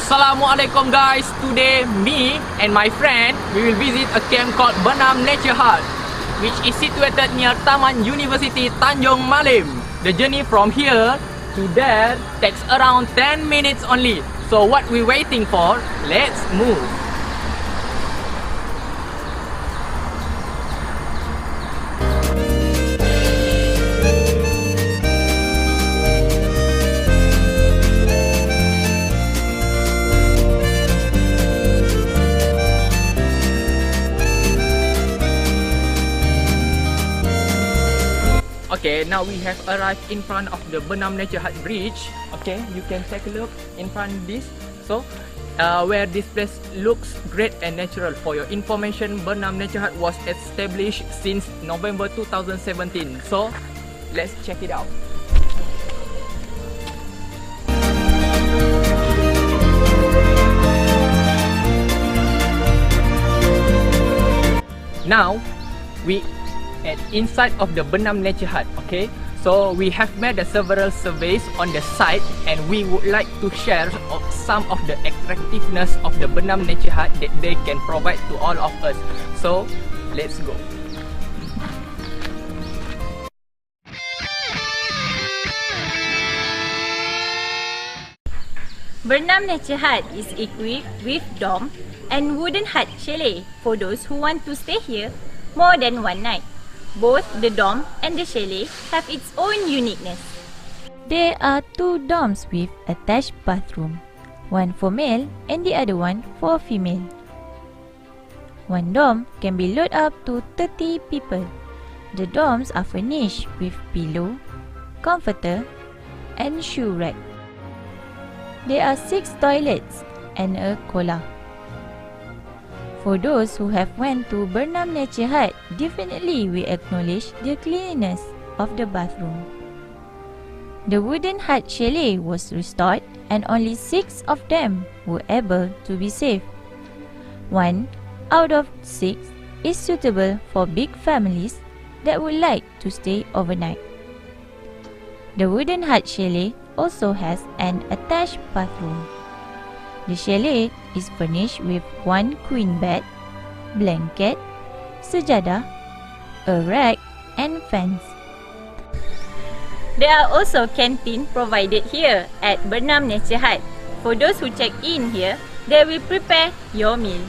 Assalamualaikum guys. Today me and my friend we will visit a camp called Bernam Nature Hut, which is situated near Taman University Tanjung Malim. The journey from here to there takes around 10 minutes only. So what we waiting for? Let's move. Okay, now we have arrived in front of the Bernam Nature Hut bridge. Okay, you can take a look in front of this. So, where this place looks great and natural. For your information, Bernam Nature Hut was established since November 2017. So, let's check it out. Now, we at inside of the Bernam Nature Hut. Okay, so we have made several surveys on the site, and we would like to share some of the attractiveness of the Bernam Nature Hut that they can provide to all of us. So let's go. Bernam Nature Hut is equipped with dome and wooden hut chalet for those who want to stay here more than one night. Both the dome and the chalet have its own uniqueness. There are two domes with attached bathroom, one for male and the other one for female. One dome can be loaded up to 30 people. The domes are furnished with pillow, comforter and shoe rack. There are 6 toilets and a cola. For those who have went to Bernam Nature Hut, definitely we acknowledge the cleanliness of the bathroom. The wooden hut chalet was restored and only 6 of them were able to be saved. 1 out of 6 is suitable for big families that would like to stay overnight. The wooden hut chalet also has an attached bathroom. The chalet is furnished with 1 queen bed, blanket, sejadah, a rack and fence. There are also canteen provided here at Bernam Nature Hut. For those who check in here, they will prepare your meal.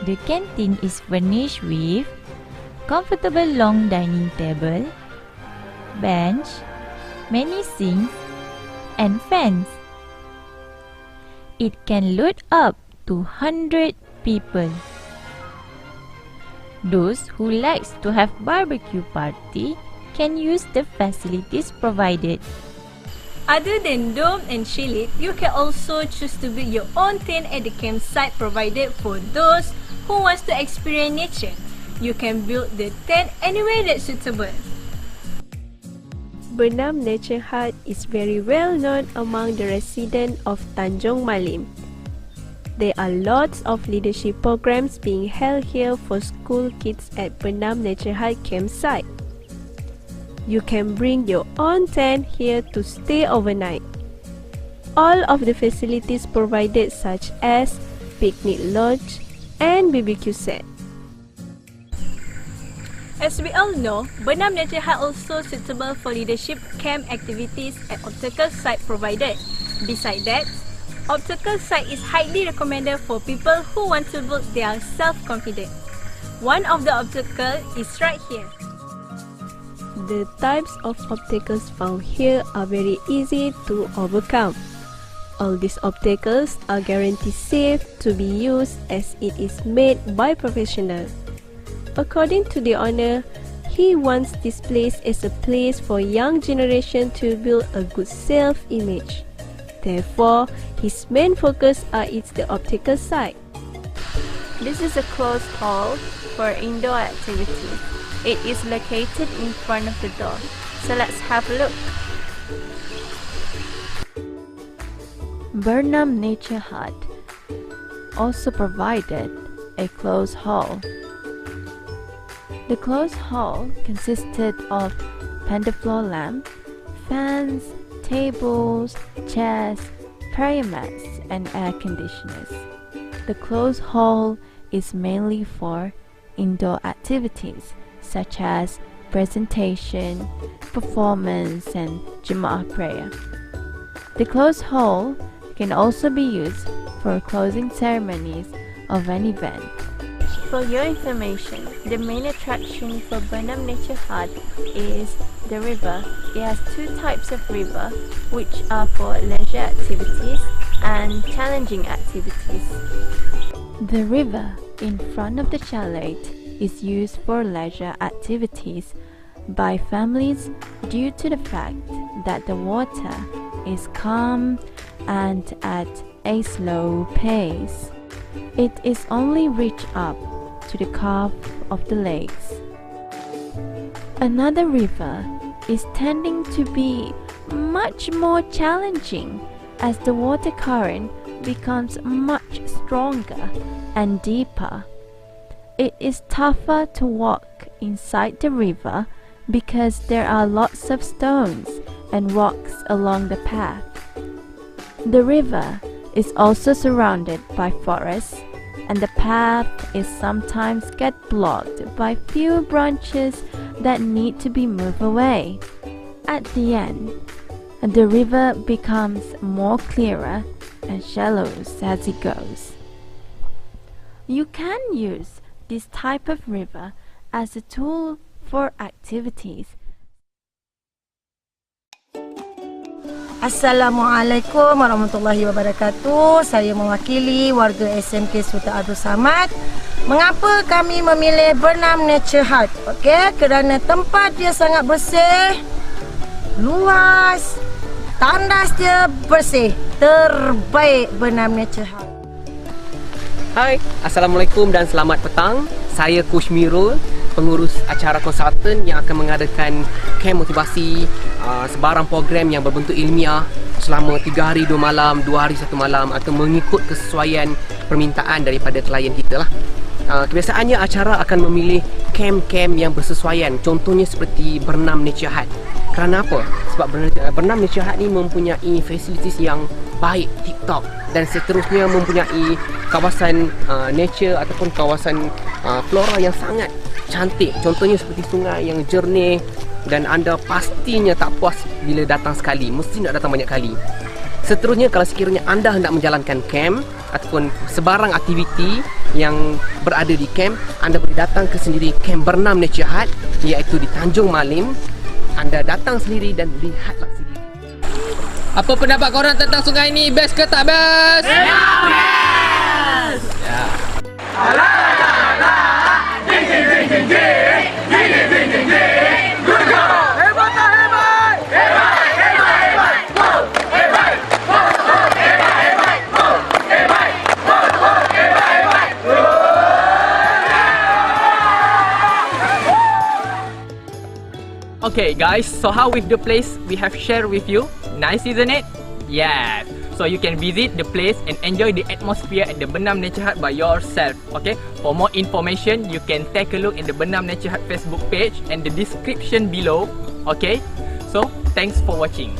The canteen is furnished with comfortable long dining table, bench, many sinks and fans. It can load up to 100 people. Those who likes to have barbecue party can use the facilities provided. Other than dome and chalet, you can also choose to build your own tent at the campsite provided for those who wants to experience nature. You can build the tent anywhere that's suitable. Bernam Nature Hut is very well known among the residents of Tanjung Malim. There are lots of leadership programs being held here for school kids at Bernam Nature Hut campsite. You can bring your own tent here to stay overnight. All of the facilities provided such as picnic lodge and BBQ set. As we all know, Bernam Nature Hut also suitable for leadership camp activities at obstacle site provided. Besides that, obstacle site is highly recommended for people who want to build their self-confidence. One of the obstacles is right here. The types of obstacles found here are very easy to overcome. All these obstacles are guaranteed safe to be used as it is made by professionals. According to the owner, he wants this place as a place for young generation to build a good self-image. Therefore, his main focus is the obstacle site. This is a closed hall for indoor activity. It is located in front of the door. So let's have a look. Bernam Nature Hut also provided a closed hall. The closed hall consisted of pendafloor lamp, fans, tables, chairs, prayer mats and air conditioners. The closed hall is mainly for indoor activities such as presentation, performance, and Jemaah prayer. The closed hall can also be used for closing ceremonies of an event. For your information, the main attraction for Bernam Nature Hut is the river. It has two types of river, which are for leisure activities and challenging activities. The river in front of the chalet is used for leisure activities by families due to the fact that the water is calm and at a slow pace. It is only reached up to the calf of the legs. Another river is tending to be much more challenging as the water current becomes much stronger and deeper. It is tougher to walk inside the river because there are lots of stones and rocks along the path. The river is also surrounded by forests, and the path is sometimes get blocked by few branches that need to be moved away. At the end, the river becomes more clearer and shallow as it goes. You can use this type of river as a tool for activities. Assalamualaikum warahmatullahi wabarakatuh. Saya mewakili warga SMK Sultan Abdul Samad. Mengapa kami memilih Bernam Nature Hut? Okey, kerana tempat dia sangat bersih, luas, tandas dia bersih. Terbaik Bernam Nature Hut. Hai, Assalamualaikum dan selamat petang. Saya Coach Mirul, pengurus acara konsultan yang akan mengadakan camp motivasi sebarang program yang berbentuk ilmiah selama 3 hari 2 malam, 2 hari 1 malam atau mengikut kesesuaian permintaan daripada klien kita lah. Kebiasaannya acara akan memilih camp-camp yang bersesuaian, contohnya seperti Bernam Nature Hut. Kerana apa? Sebab Bernam Nature Hut ni mempunyai fasilitis yang baik, tip-top, dan seterusnya mempunyai kawasan nature ataupun kawasan flora yang sangat cantik. Contohnya seperti sungai yang jernih dan anda pastinya tak puas bila datang sekali, mesti nak datang banyak kali. Seterusnya, kalau sekiranya anda hendak menjalankan camp ataupun sebarang aktiviti yang berada di camp, anda boleh datang ke sendiri camp Bernam Nature Hut, iaitu di Tanjung Malim. Anda datang sendiri dan lihatlah sendiri. Apa pendapat korang tentang sungai ni? Best ke tak best? Best! Ya. Okay guys, so how with the place we have shared with you? Nice, isn't it? Yes. So you can visit the place and enjoy the atmosphere at the Bernam Nature Hut by yourself. Okay. For more information, you can take a look at the Bernam Nature Hut Facebook page and the description below. Okay. So thanks for watching.